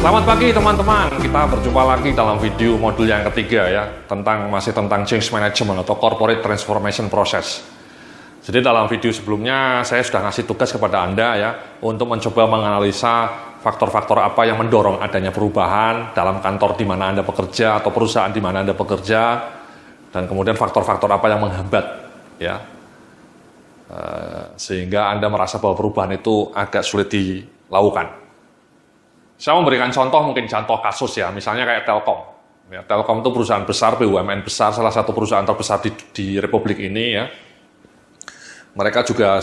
Selamat pagi teman-teman, kita berjumpa lagi dalam video modul yang ketiga ya, masih tentang change management atau corporate transformation process. Jadi dalam video sebelumnya saya sudah ngasih tugas kepada Anda ya untuk mencoba menganalisa faktor-faktor apa yang mendorong adanya perubahan dalam kantor di mana Anda bekerja atau perusahaan di mana Anda bekerja, dan kemudian faktor-faktor apa yang menghambat ya, sehingga Anda merasa bahwa perubahan itu agak sulit dilakukan. Saya memberikan contoh, mungkin contoh kasus ya, misalnya kayak Telkom. Ya, Telkom itu perusahaan besar, BUMN besar, salah satu perusahaan terbesar di Republik ini ya. Mereka juga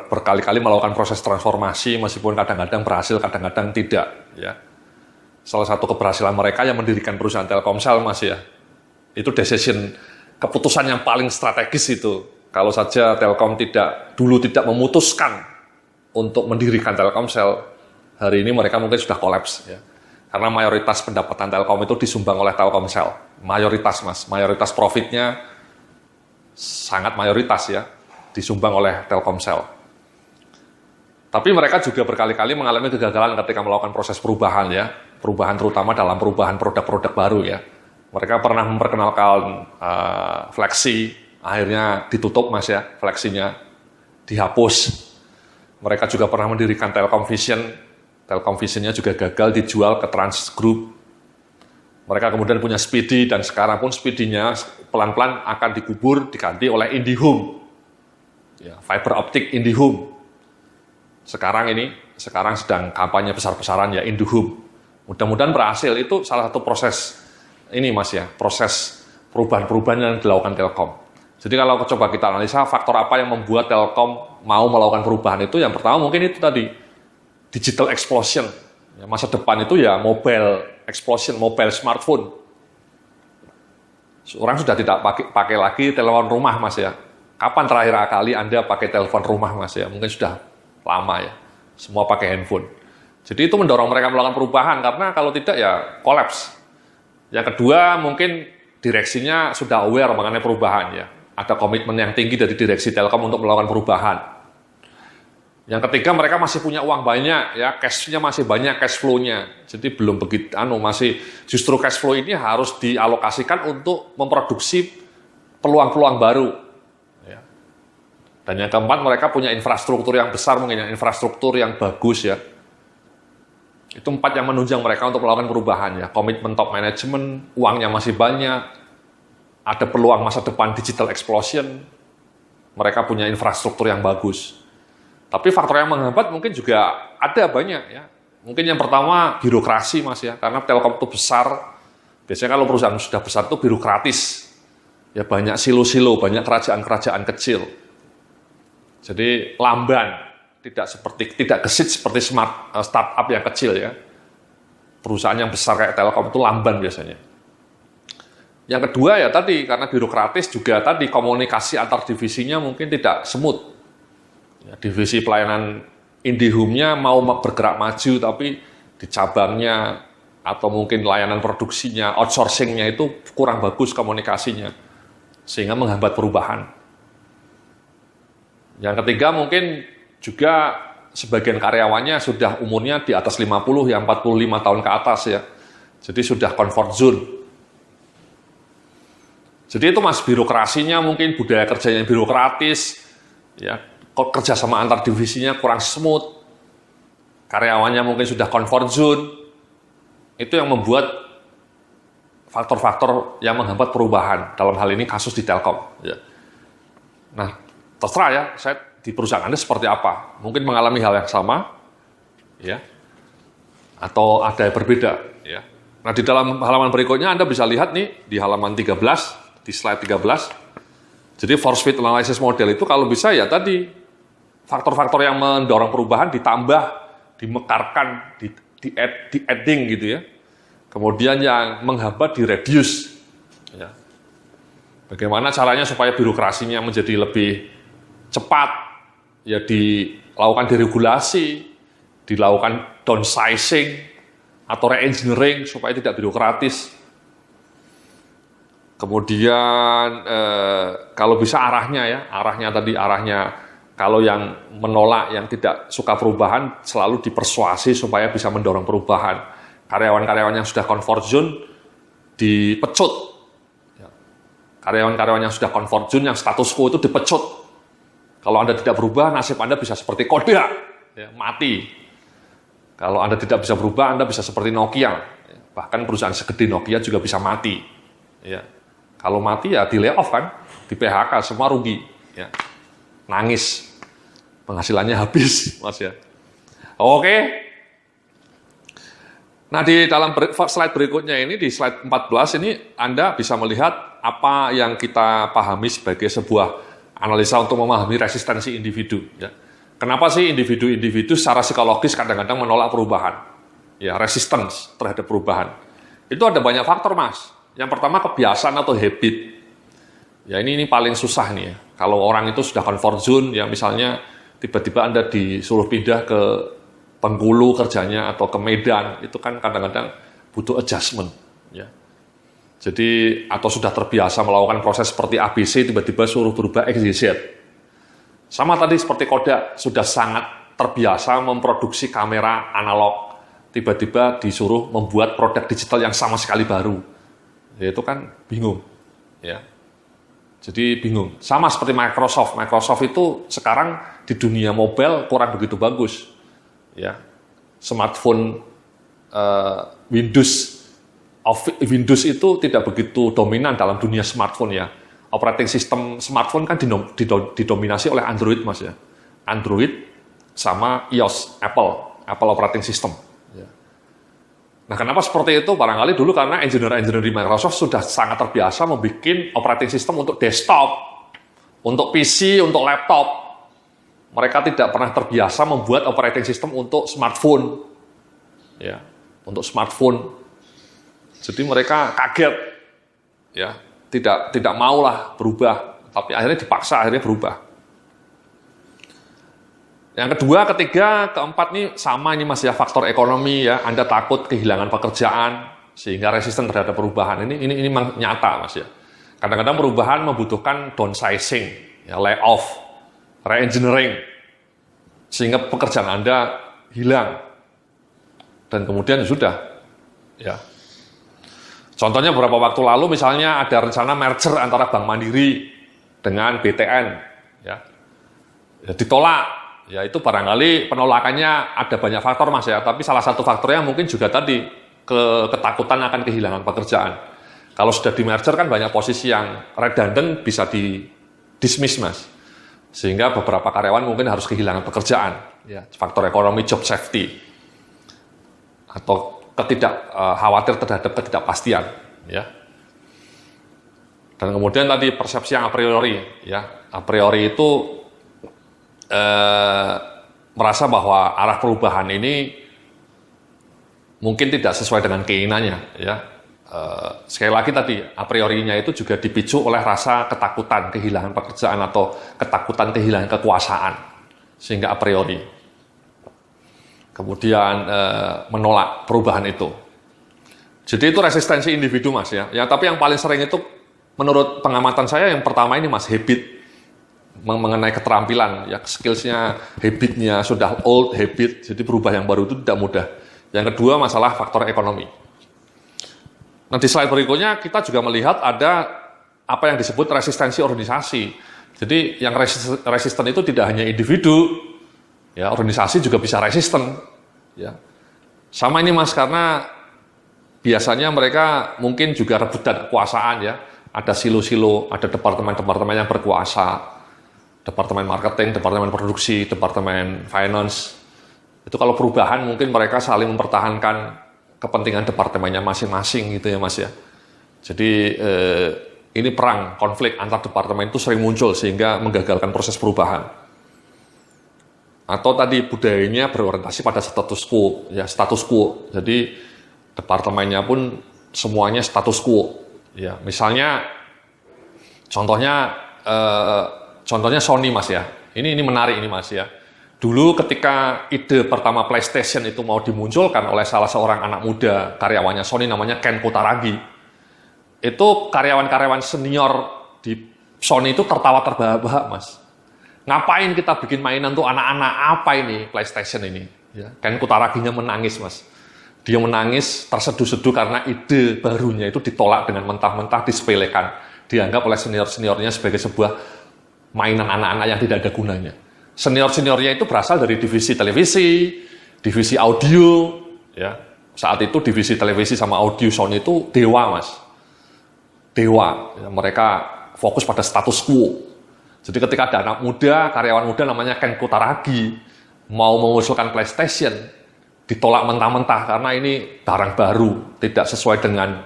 berkali-kali melakukan proses transformasi, meskipun kadang-kadang berhasil, kadang-kadang tidak. Ya. Salah satu keberhasilan mereka yang mendirikan perusahaan Telkomsel, Mas ya. Itu keputusan yang paling strategis itu. Kalau saja Telkom dulu tidak memutuskan untuk mendirikan Telkomsel, hari ini mereka mungkin sudah kolaps ya. Karena mayoritas pendapatan Telkom itu disumbang oleh Telkomsel. Mayoritas Mas, mayoritas profitnya sangat mayoritas ya, disumbang oleh Telkomsel. Tapi mereka juga berkali-kali mengalami kegagalan ketika melakukan proses perubahan ya. Perubahan terutama dalam perubahan produk-produk baru ya. Mereka pernah memperkenalkan Flexi, akhirnya ditutup Mas ya, Flexinya dihapus. Mereka juga pernah mendirikan Telkom Vision. Telkom Vision-nya juga gagal dijual ke Trans Group. Mereka kemudian punya Speedy, dan sekarang pun Speedy-nya pelan-pelan akan dikubur, diganti oleh IndiHome. Ya, fiber optic IndiHome. Sekarang sedang kampanye besar-besaran ya IndiHome. Mudah-mudahan berhasil. Itu salah satu proses ini Mas ya, proses perubahan-perubahan yang dilakukan Telkom. Jadi kalau coba kita analisa faktor apa yang membuat Telkom mau melakukan perubahan itu, yang pertama mungkin itu tadi, digital explosion. Ya, masa depan itu ya mobile explosion, mobile smartphone. Orang sudah tidak pakai lagi telepon rumah Mas ya. Kapan terakhir kali Anda pakai telepon rumah Mas ya? Mungkin sudah lama ya. Semua pakai handphone. Jadi itu mendorong mereka melakukan perubahan, karena kalau tidak ya kolaps. Yang kedua mungkin direksinya sudah aware mengenai perubahan ya. Ada komitmen yang tinggi dari direksi Telkom untuk melakukan perubahan. Yang ketiga, mereka masih punya uang banyak, ya, cash-nya masih banyak, cash flow-nya. Jadi belum begitu, justru cash flow ini harus dialokasikan untuk memproduksi peluang-peluang baru. Ya. Dan yang keempat, mereka punya infrastruktur yang besar, mungkin infrastruktur yang bagus ya. Itu 4 yang menunjang mereka untuk melakukan perubahan ya. Komitmen top management, uangnya masih banyak, ada peluang masa depan digital explosion, mereka punya infrastruktur yang bagus. Tapi faktor yang menghambat mungkin juga ada banyak ya. Mungkin yang pertama birokrasi Mas ya, karena Telkom itu besar. Biasanya kalau perusahaan sudah besar itu birokratis. Ya banyak silo-silo, banyak kerajaan-kerajaan kecil. Jadi lamban, tidak gesit seperti startup yang kecil ya. Perusahaan yang besar kayak Telkom itu lamban biasanya. Yang kedua ya tadi, karena birokratis juga tadi komunikasi antar divisinya mungkin tidak smooth. Ya, divisi pelayanan IndiHome-nya mau bergerak maju, tapi di cabangnya atau mungkin layanan produksinya, outsourcing-nya itu kurang bagus komunikasinya, sehingga menghambat perubahan. Yang ketiga mungkin juga sebagian karyawannya sudah umurnya di atas 50, ya 45 tahun ke atas ya. Jadi sudah comfort zone. Jadi itu Mas, birokrasinya mungkin, budaya kerjanya birokratis, ya. Kerjasama antar divisinya kurang smooth, karyawannya mungkin sudah comfort zone. Itu yang membuat faktor-faktor yang menghambat perubahan. Dalam hal ini kasus di Telkom. Ya. Nah, terserah ya, saya di perusahaan Anda seperti apa. Mungkin mengalami hal yang sama, ya, atau ada yang berbeda. Ya. Nah, di dalam halaman berikutnya Anda bisa lihat nih, di halaman 13, di slide 13. Jadi force fit analysis model itu kalau bisa ya tadi, faktor-faktor yang mendorong perubahan ditambah, dimekarkan, di adding gitu ya. Kemudian yang menghambat di reduce. Ya. Bagaimana caranya supaya birokrasinya menjadi lebih cepat, ya dilakukan deregulasi, dilakukan downsizing, atau re-engineering supaya tidak birokratis. Kemudian kalau bisa arahnya kalau yang menolak, yang tidak suka perubahan, selalu dipersuasi supaya bisa mendorong perubahan. Karyawan-karyawan yang sudah comfort zone dipecut. Ya. Karyawan-karyawan yang sudah comfort zone, yang status quo itu dipecut. Kalau Anda tidak berubah, nasib Anda bisa seperti Kodak, ya, mati. Kalau Anda tidak bisa berubah, Anda bisa seperti Nokia. Ya. Bahkan perusahaan segede Nokia juga bisa mati. Ya. Kalau mati ya di layoff kan, di PHK, semua rugi. Ya. Nangis, penghasilannya habis, Mas ya. Oke. Nah, di dalam slide berikutnya ini, di slide 14 ini, Anda bisa melihat apa yang kita pahami sebagai sebuah analisa untuk memahami resistensi individu. Ya. Kenapa sih individu-individu secara psikologis kadang-kadang menolak perubahan? Ya, resistance terhadap perubahan. Itu ada banyak faktor, Mas. Yang pertama kebiasaan atau habit. Ya, ini paling susah nih ya. Kalau orang itu sudah comfort zone, ya misalnya tiba-tiba Anda disuruh pindah ke Bengkulu kerjanya atau ke Medan, itu kan kadang-kadang butuh adjustment. Ya. Jadi, atau sudah terbiasa melakukan proses seperti ABC, tiba-tiba suruh berubah XYZ. Sama tadi seperti Kodak, sudah sangat terbiasa memproduksi kamera analog, tiba-tiba disuruh membuat produk digital yang sama sekali baru. Ya, itu kan bingung. Ya. Jadi bingung. Sama seperti Microsoft. Microsoft itu sekarang di dunia mobile kurang begitu bagus. Ya, smartphone Windows itu tidak begitu dominan dalam dunia smartphone ya. Operating system smartphone kan didominasi oleh Android, Mas ya. Android sama iOS, Apple operating system. Ya. Nah, kenapa seperti itu? Barangkali dulu karena engineer-engineer di Microsoft sudah sangat terbiasa membuat operating system untuk desktop, untuk PC, untuk laptop. Mereka tidak pernah terbiasa membuat operating system untuk smartphone. Ya, untuk smartphone. Jadi mereka kaget. Ya, tidak maulah berubah, tapi akhirnya dipaksa, akhirnya berubah. Yang kedua, ketiga, keempat nih sama ini Mas ya, faktor ekonomi ya. Anda takut kehilangan pekerjaan sehingga resisten terhadap perubahan. Ini memang nyata Mas ya. Kadang-kadang perubahan membutuhkan downsizing, ya, layoff, re-engineering, sehingga pekerjaan Anda hilang. Dan kemudian sudah. Ya. Contohnya beberapa waktu lalu misalnya ada rencana merger antara Bank Mandiri dengan BTN. Ya. Ya, ditolak. Ya, itu barangkali penolakannya ada banyak faktor Mas ya. Tapi salah satu faktornya mungkin juga tadi ketakutan akan kehilangan pekerjaan. Kalau sudah di merger kan banyak posisi yang redundant bisa di-dismiss Mas. Sehingga beberapa karyawan mungkin harus kehilangan pekerjaan. Ya, faktor ekonomi, job safety. Atau khawatir terhadap ketidakpastian. Ya. Dan kemudian tadi persepsi yang a priori. Ya. A priori itu merasa bahwa arah perubahan ini mungkin tidak sesuai dengan keinginannya. Ya. Sekali lagi tadi, a priorinya itu juga dipicu oleh rasa ketakutan kehilangan pekerjaan atau ketakutan kehilangan kekuasaan, sehingga a priori. Kemudian menolak perubahan itu. Jadi itu resistensi individu Mas ya. Ya, tapi yang paling sering itu menurut pengamatan saya yang pertama ini Mas, habit. Mengenai keterampilan, ya skillsnya, habitnya sudah old habit, jadi berubah yang baru itu tidak mudah. Yang kedua masalah faktor ekonomi. Nah, di slide berikutnya kita juga melihat ada apa yang disebut resistensi organisasi. Jadi yang resisten itu tidak hanya individu, ya organisasi juga bisa resisten. Ya. Sama ini Mas, karena biasanya mereka mungkin juga rebutan kekuasaan ya. Ada silo-silo, ada departemen-departemen yang berkuasa, departemen marketing, departemen produksi, departemen finance. Itu kalau perubahan mungkin mereka saling mempertahankan kepentingan departemennya masing-masing gitu ya Mas ya. Jadi ini perang, konflik antar departemen itu sering muncul sehingga menggagalkan proses perubahan. Atau tadi budayanya berorientasi pada status quo, ya status quo. Jadi departemennya pun semuanya status quo. Ya, misalnya contohnya Sony Mas ya. Ini menarik ini Mas ya. Dulu ketika ide pertama PlayStation itu mau dimunculkan oleh salah seorang anak muda karyawannya Sony namanya Ken Kutaragi, itu karyawan-karyawan senior di Sony itu tertawa terbahak-bahak Mas. Ngapain kita bikin mainan tuh anak-anak, apa ini PlayStation ini? Ya, Ken Kutaraginya menangis Mas. Dia menangis, terseduh-seduh karena ide barunya itu ditolak dengan mentah-mentah, disepelekan. Dianggap oleh senior-seniornya sebagai sebuah mainan anak-anak yang tidak ada gunanya. Senior-seniornya itu berasal dari divisi televisi, divisi audio. Ya. Saat itu divisi televisi sama audio Sony itu dewa, Mas. Dewa. Ya, mereka fokus pada status quo. Jadi ketika ada anak muda, karyawan muda namanya Ken Kutaragi, mau mengusulkan PlayStation, ditolak mentah-mentah karena ini barang baru, tidak sesuai dengan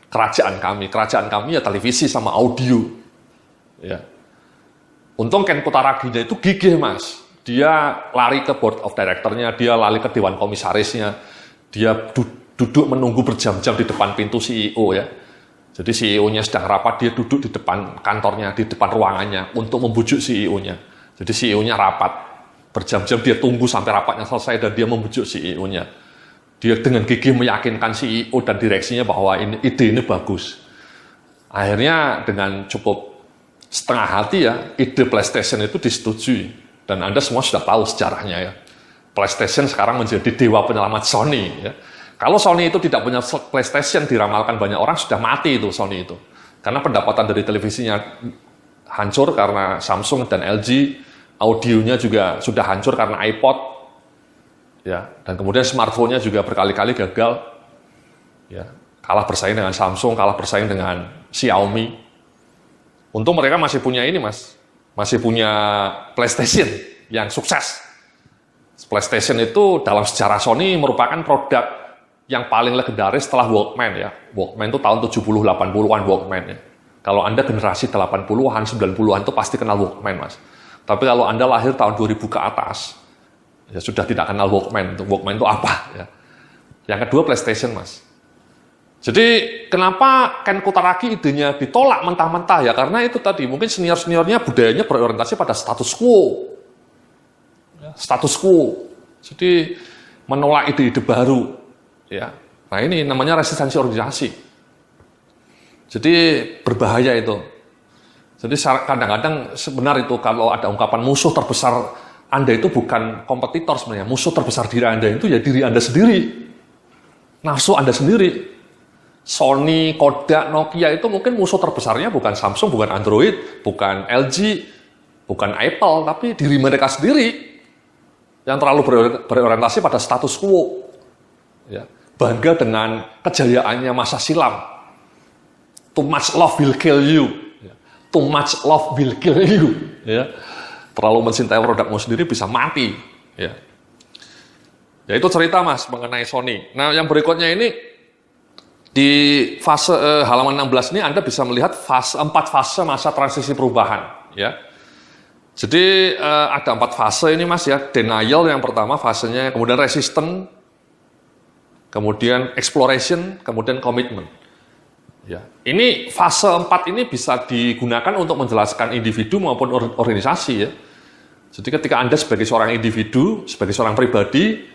kerajaan kami. Kerajaan kami ya televisi sama audio. Ya. Untung Ken Kutaraginya itu gigih, Mas. Dia lari ke board of director-nya, dia lari ke dewan komisarisnya, dia duduk menunggu berjam-jam di depan pintu CEO ya. Jadi CEO-nya sedang rapat, dia duduk di depan kantornya, di depan ruangannya untuk membujuk CEO-nya. Jadi CEO-nya rapat. Berjam-jam dia tunggu sampai rapatnya selesai dan dia membujuk CEO-nya. Dia dengan gigih meyakinkan CEO dan direksinya bahwa ide ini bagus. Akhirnya dengan cukup setengah hati ya, ide PlayStation itu disetujui. Dan Anda semua sudah tahu sejarahnya ya. PlayStation sekarang menjadi dewa penyelamat Sony ya. Kalau Sony itu tidak punya PlayStation, diramalkan banyak orang sudah mati itu Sony itu. Karena pendapatan dari televisinya hancur karena Samsung dan LG. Audionya juga sudah hancur karena iPod, ya, dan kemudian smartphone-nya juga berkali-kali gagal, ya, kalah bersaing dengan Samsung, kalah bersaing dengan Xiaomi. Untung mereka masih punya ini, Mas, masih punya PlayStation yang sukses. PlayStation itu dalam sejarah Sony merupakan produk yang paling legendaris setelah Walkman ya. Walkman itu tahun 70-80-an Walkman ya. Kalau Anda generasi 80-an, 90-an itu pasti kenal Walkman, Mas. Tapi kalau Anda lahir tahun 2000 ke atas, ya sudah tidak kenal Walkman. Walkman itu apa? Ya. Yang kedua PlayStation, Mas. Jadi kenapa Ken Kutaragi idenya ditolak mentah-mentah ya? Karena itu tadi, mungkin senior-seniornya budayanya berorientasi pada status quo. Ya, status quo. Jadi menolak ide-ide baru. Ya. Nah ini namanya resistensi organisasi. Jadi berbahaya itu. Jadi kadang-kadang sebenarnya itu kalau ada ungkapan musuh terbesar Anda itu bukan kompetitor sebenarnya. Musuh terbesar diri Anda itu ya diri Anda sendiri. Nafsu Anda sendiri. Sony, Kodak, Nokia itu mungkin musuh terbesarnya bukan Samsung, bukan Android, bukan LG, bukan Apple, tapi diri mereka sendiri yang terlalu berorientasi pada status quo. Ya. Bangga dengan kejayaannya masa silam. Too much love will kill you. Too much love will kill you. Ya. Terlalu mencintai produkmu sendiri bisa mati. Ya. Ya itu cerita, Mas, mengenai Sony. Nah yang berikutnya ini di fase halaman 16 ini Anda bisa melihat 4 fase masa transisi perubahan. Ya. Jadi ada 4 fase ini, Mas ya. Denial yang pertama fasenya, kemudian resistant, kemudian exploration, kemudian commitment. Ya. Ini fase 4 ini bisa digunakan untuk menjelaskan individu maupun organisasi ya. Jadi ketika Anda sebagai seorang individu, sebagai seorang pribadi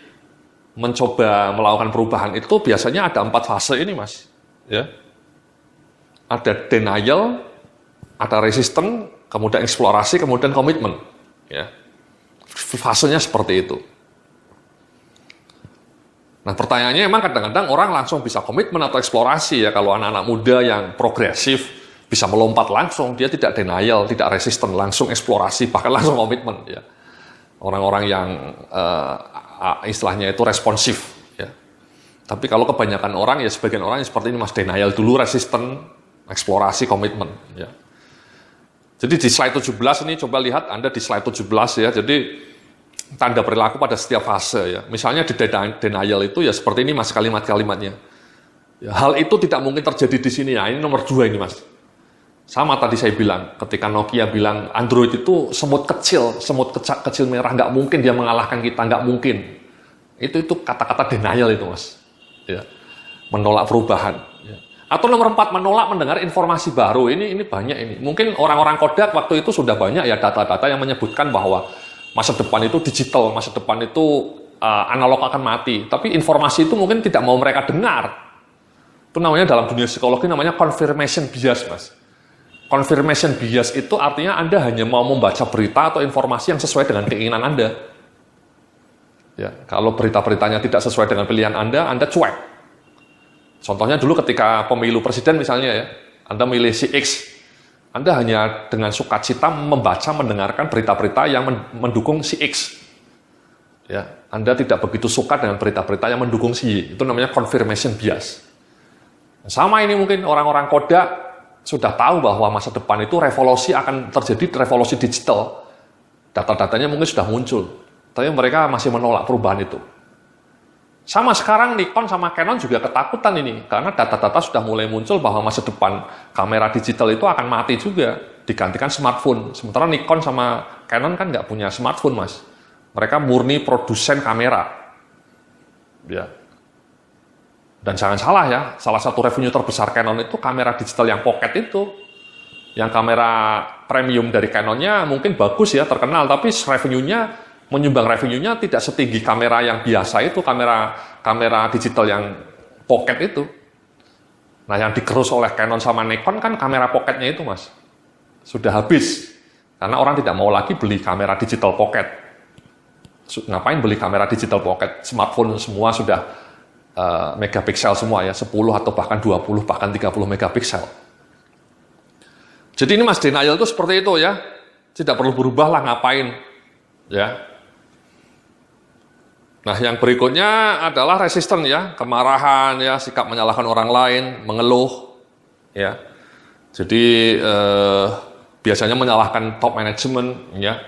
mencoba melakukan perubahan itu biasanya ada 4 fase ini, Mas. Ya. Ada denial, ada resisten, kemudian eksplorasi, kemudian komitmen. Ya. Fasenya seperti itu. Nah pertanyaannya emang kadang-kadang orang langsung bisa komitmen atau eksplorasi ya. Kalau anak-anak muda yang progresif bisa melompat langsung, dia tidak denial, tidak resisten, langsung eksplorasi, bahkan langsung komitmen ya. Orang-orang yang istilahnya itu responsif ya. Tapi kalau kebanyakan orang ya sebagian orang seperti ini, Mas, denial dulu, resisten, eksplorasi, komitmen ya. Jadi di slide 17 ini coba lihat Anda di slide 17 ya. Jadi tanda perilaku pada setiap fase ya. Misalnya di denial itu ya seperti ini, Mas, kalimat-kalimatnya. Ya, hal itu tidak mungkin terjadi di sini ya. Ini nomor 2 ini, Mas. Sama tadi saya bilang, ketika Nokia bilang Android itu semut kecil merah, nggak mungkin dia mengalahkan kita, nggak mungkin. Itu kata-kata denial itu, Mas. Ya. Menolak perubahan. Ya. Atau nomor 4, menolak mendengar informasi baru. Ini banyak ini. Mungkin orang-orang Kodak waktu itu sudah banyak ya data-data yang menyebutkan bahwa masa depan itu digital, masa depan itu analog akan mati. Tapi informasi itu mungkin tidak mau mereka dengar. Itu namanya dalam dunia psikologi namanya confirmation bias, Mas. Confirmation bias itu artinya Anda hanya mau membaca berita atau informasi yang sesuai dengan keinginan Anda. Ya, kalau berita-beritanya tidak sesuai dengan pilihan Anda cuek. Contohnya dulu ketika pemilu presiden misalnya ya, Anda milih si X, Anda hanya dengan sukacita membaca, mendengarkan berita-berita yang mendukung si X. Ya, Anda tidak begitu suka dengan berita-berita yang mendukung si Y. Itu namanya confirmation bias. Sama ini mungkin orang-orang Kodak sudah tahu bahwa masa depan itu revolusi akan terjadi, revolusi digital. Data-datanya mungkin sudah muncul. Tapi mereka masih menolak perubahan itu. Sama sekarang Nikon sama Canon juga ketakutan ini, karena data-data sudah mulai muncul bahwa masa depan kamera digital itu akan mati juga, digantikan smartphone. Sementara Nikon sama Canon kan nggak punya smartphone, Mas. Mereka murni produsen kamera. Ya. Dan jangan salah ya, salah satu revenue terbesar Canon itu kamera digital yang pocket itu. Yang kamera premium dari Canonnya mungkin bagus ya, terkenal, tapi revenue-nya menyumbang revenue-nya tidak setinggi kamera yang biasa itu, kamera digital yang pocket itu. Nah, yang digerus oleh Canon sama Nikon kan kamera pocketnya itu, Mas. Sudah habis. Karena orang tidak mau lagi beli kamera digital pocket. Ngapain beli kamera digital pocket? Smartphone semua sudah megapiksel semua ya, 10 atau bahkan 20, bahkan 30 megapiksel. Jadi ini Mas, denial itu seperti itu ya. Tidak perlu berubah lah, ngapain. Ya. Nah, yang berikutnya adalah resisten ya, kemarahan ya, sikap menyalahkan orang lain, mengeluh ya. Jadi biasanya menyalahkan top management ya.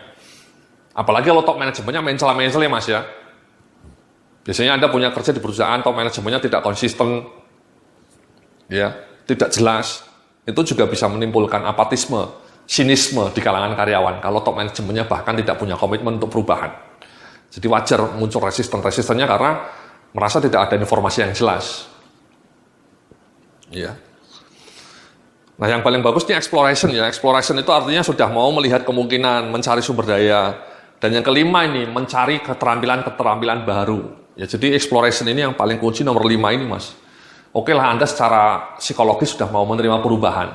Apalagi kalau top manajemennya mencela-mencela ya, Mas ya. Biasanya Anda punya kerja di perusahaan, top manajemennya tidak konsisten ya, tidak jelas. Itu juga bisa menimbulkan apatisme, sinisme di kalangan karyawan kalau top manajemennya bahkan tidak punya komitmen untuk perubahan. Jadi wajar muncul resistennya karena merasa tidak ada informasi yang jelas. Ya. Nah, yang paling bagus ini exploration ya. Exploration itu artinya sudah mau melihat kemungkinan, mencari sumber daya. Dan yang kelima ini mencari keterampilan baru. Ya, jadi exploration ini yang paling kunci nomor 5 ini, Mas. Oke lah, Anda secara psikologis sudah mau menerima perubahan.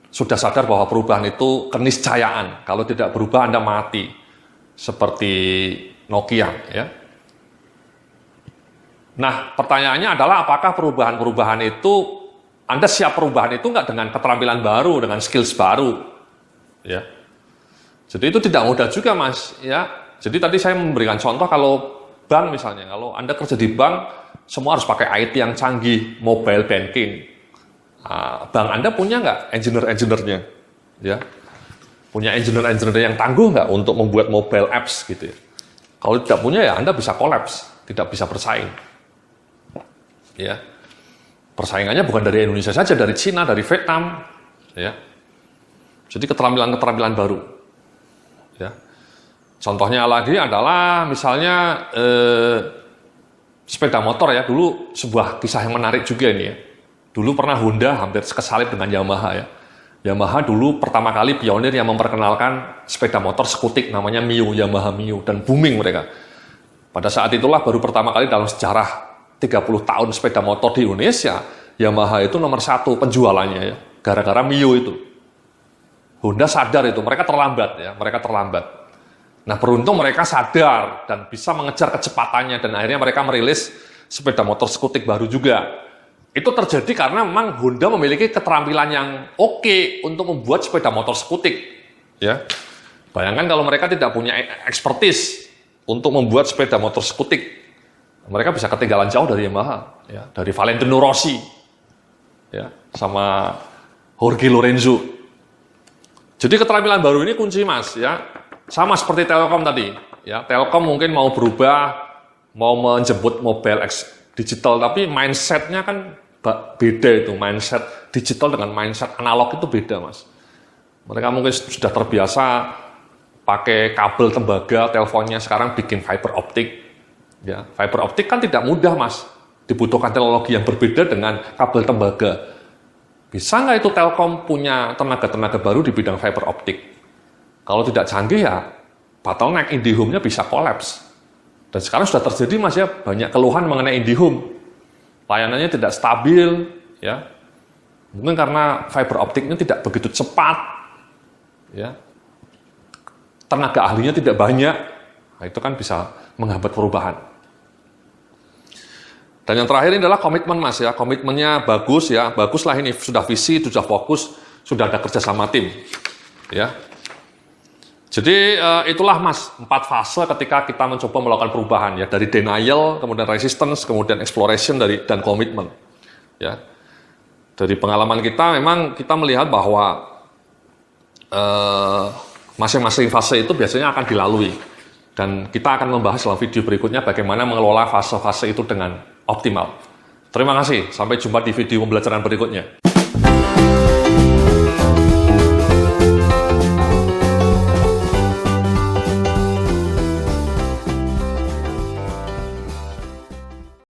Sudah sadar bahwa perubahan itu keniscayaan. Kalau tidak berubah Anda mati. Seperti Nokia ya. Nah, pertanyaannya adalah apakah perubahan-perubahan itu Anda siap perubahan itu nggak dengan keterampilan baru, dengan skills baru ya. Jadi itu tidak mudah juga, Mas ya. Jadi tadi saya memberikan contoh kalau bank misalnya, kalau Anda kerja di bank semua harus pakai IT yang canggih, mobile banking. Nah, bank Anda punya nggak engineer-engineernya ya? Punya engineer-engineer yang tangguh nggak untuk membuat mobile apps gitu ya? Kalau tidak punya ya Anda bisa kolaps, tidak bisa bersaing. Ya. Persaingannya bukan dari Indonesia saja, dari Cina, dari Vietnam, ya. Jadi keterampilan-keterampilan baru. Ya. Contohnya lagi adalah misalnya sepeda motor ya, dulu sebuah kisah yang menarik juga ini ya. Dulu pernah Honda hampir kesalip dengan Yamaha ya. Yamaha dulu pertama kali pionir yang memperkenalkan sepeda motor skutik namanya Mio, Yamaha Mio, dan booming mereka. Pada saat itulah baru pertama kali dalam sejarah 30 tahun sepeda motor di Indonesia, Yamaha itu nomor 1 penjualannya ya, gara-gara Mio itu. Honda sadar itu, mereka terlambat ya, mereka terlambat. Nah, beruntung mereka sadar dan bisa mengejar kecepatannya dan akhirnya mereka merilis sepeda motor skutik baru juga. Itu terjadi karena memang Honda memiliki keterampilan yang oke untuk membuat sepeda motor skutik. Ya. Bayangkan kalau mereka tidak punya expertise untuk membuat sepeda motor skutik, mereka bisa ketinggalan jauh dari Yamaha, ya, dari Valentino Rossi, ya, sama Jorge Lorenzo. Jadi keterampilan baru ini kunci, Mas, ya. Sama seperti Telkom tadi, ya. Telkom mungkin mau berubah, mau menjemput mobile digital, tapi mindset-nya kan beda itu, mindset digital dengan mindset analog itu beda, Mas. Mereka mungkin sudah terbiasa pakai kabel tembaga, teleponnya sekarang bikin fiber optik. Ya, fiber optik kan tidak mudah, Mas. Dibutuhkan teknologi yang berbeda dengan kabel tembaga. Bisa nggak itu Telkom punya tenaga-tenaga baru di bidang fiber optik? Kalau tidak canggih ya, bottleneck IndiHome-nya bisa kolaps. Dan sekarang sudah terjadi, Mas, ya, banyak keluhan mengenai IndiHome. Layanannya tidak stabil, ya. Mungkin karena fiber optiknya tidak begitu cepat, ya. Tenaga ahlinya tidak banyak, Nah, itu kan bisa menghambat perubahan. Dan yang terakhir ini adalah komitmen Mas ya, komitmennya bagus ya, baguslah ini, sudah visi, sudah fokus, sudah ada kerjasama tim. Ya. Jadi itulah Mas, 4 fase ketika kita mencoba melakukan perubahan ya, dari denial, kemudian resistance, kemudian exploration dan komitmen. Ya. Dari pengalaman kita memang kita melihat bahwa masing-masing fase itu biasanya akan dilalui. Dan kita akan membahas dalam video berikutnya bagaimana mengelola fase-fase itu dengan optimal. Terima kasih, sampai jumpa di video pembelajaran berikutnya.